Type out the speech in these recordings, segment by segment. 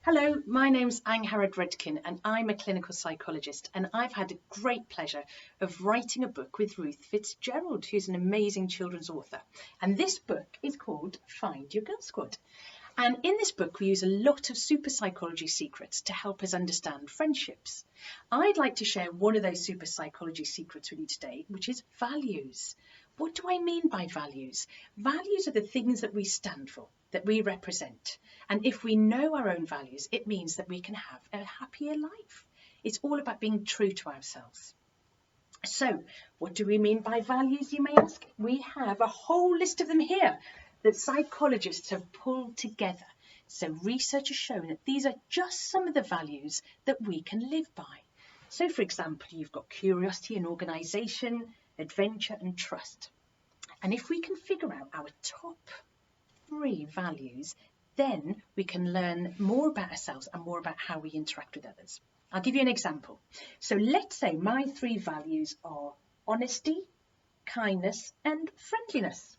Hello, my name's Angharad Rudkin and I'm a clinical psychologist, and I've had a great pleasure of writing a book with Ruth Fitzgerald, who's an amazing children's author. And this book is called Find Your Girl Squad. And in this book, we use a lot of super psychology secrets to help us understand friendships. I'd like to share one of those super psychology secrets with you today, which is values. What do I mean by values? Values are the things that we stand for, that we represent. And if we know our own values, it means that we can have a happier life. It's all about being true to ourselves. So, what do we mean by values, you may ask? We have a whole list of them here that psychologists have pulled together. So research has shown that these are just some of the values that we can live by. So for example, you've got curiosity and organisation, adventure and trust. And if we can figure out our top 3 values, then we can learn more about ourselves and more about how we interact with others. I'll give you an example. So let's say my 3 values are honesty, kindness and friendliness.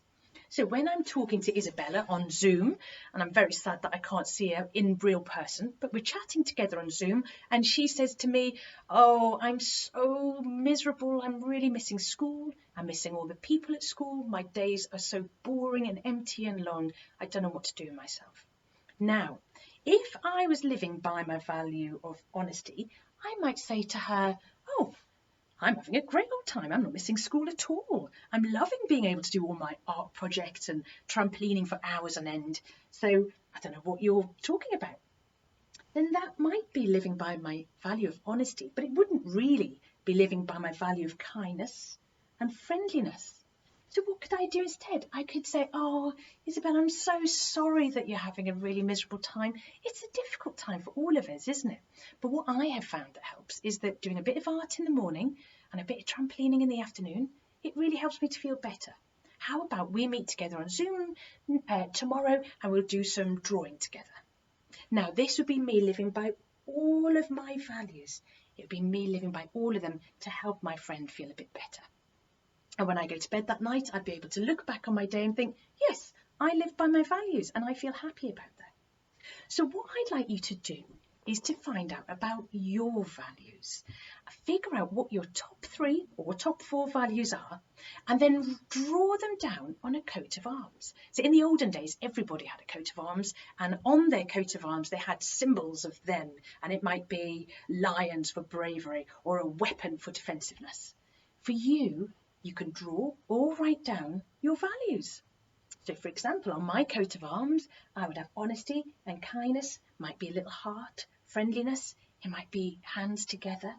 So when I'm talking to Isabella on Zoom, and I'm very sad that I can't see her in real person, but we're chatting together on Zoom, and she says to me, "Oh, I'm so miserable. I'm really missing school. I'm missing all the people at school. My days are so boring and empty and long. I don't know what to do with myself." Now, if I was living by my value of honesty, I might say to her, "Oh, I'm having a great old time. I'm not missing school at all. I'm loving being able to do all my art projects and trampolining for hours on end. So I don't know what you're talking about." Then that might be living by my value of honesty, but it wouldn't really be living by my value of kindness and friendliness. So what could I do instead? I could say, "Oh, Isabel, I'm so sorry that you're having a really miserable time. It's a difficult time for all of us, isn't it? But what I have found that helps is that doing a bit of art in the morning and a bit of trampolining in the afternoon, it really helps me to feel better. How about we meet together on Zoom tomorrow and we'll do some drawing together?" Now, this would be me living by all of my values. It would be me living by all of them to help my friend feel a bit better. And when I go to bed that night, I'd be able to look back on my day and think, yes, I live by my values and I feel happy about that. So what I'd like you to do is to find out about your values. Figure out what your top 3 or top 4 values are, and then draw them down on a coat of arms. So in the olden days, everybody had a coat of arms, and on their coat of arms, they had symbols of them, and it might be lions for bravery or a weapon for defensiveness. For you, you can draw or write down your values. So for example, on my coat of arms, I would have honesty and kindness, might be a little heart, friendliness, it might be hands together.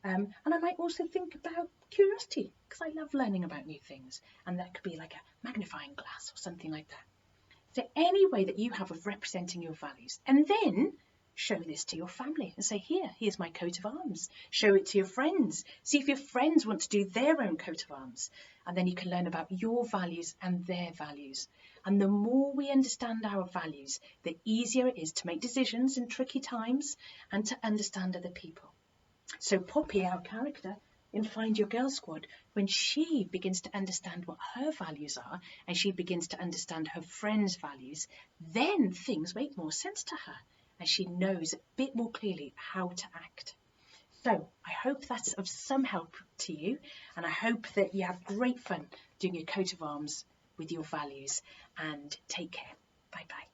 And I might also think about curiosity, because I love learning about new things. And that could be like a magnifying glass or something like that. So any way that you have of representing your values, and then show this to your family and say, here's my coat of arms. Show it to your friends. See if your friends want to do their own coat of arms. And then you can learn about your values and their values. And the more we understand our values, the easier it is to make decisions in tricky times and to understand other people. So Poppy, our character in Find Your Girl Squad, when she begins to understand what her values are and she begins to understand her friends' values, then things make more sense to her. And she knows a bit more clearly how to act. So I hope that's of some help to you, and I hope that you have great fun doing your coat of arms with your values, and take care. Bye bye.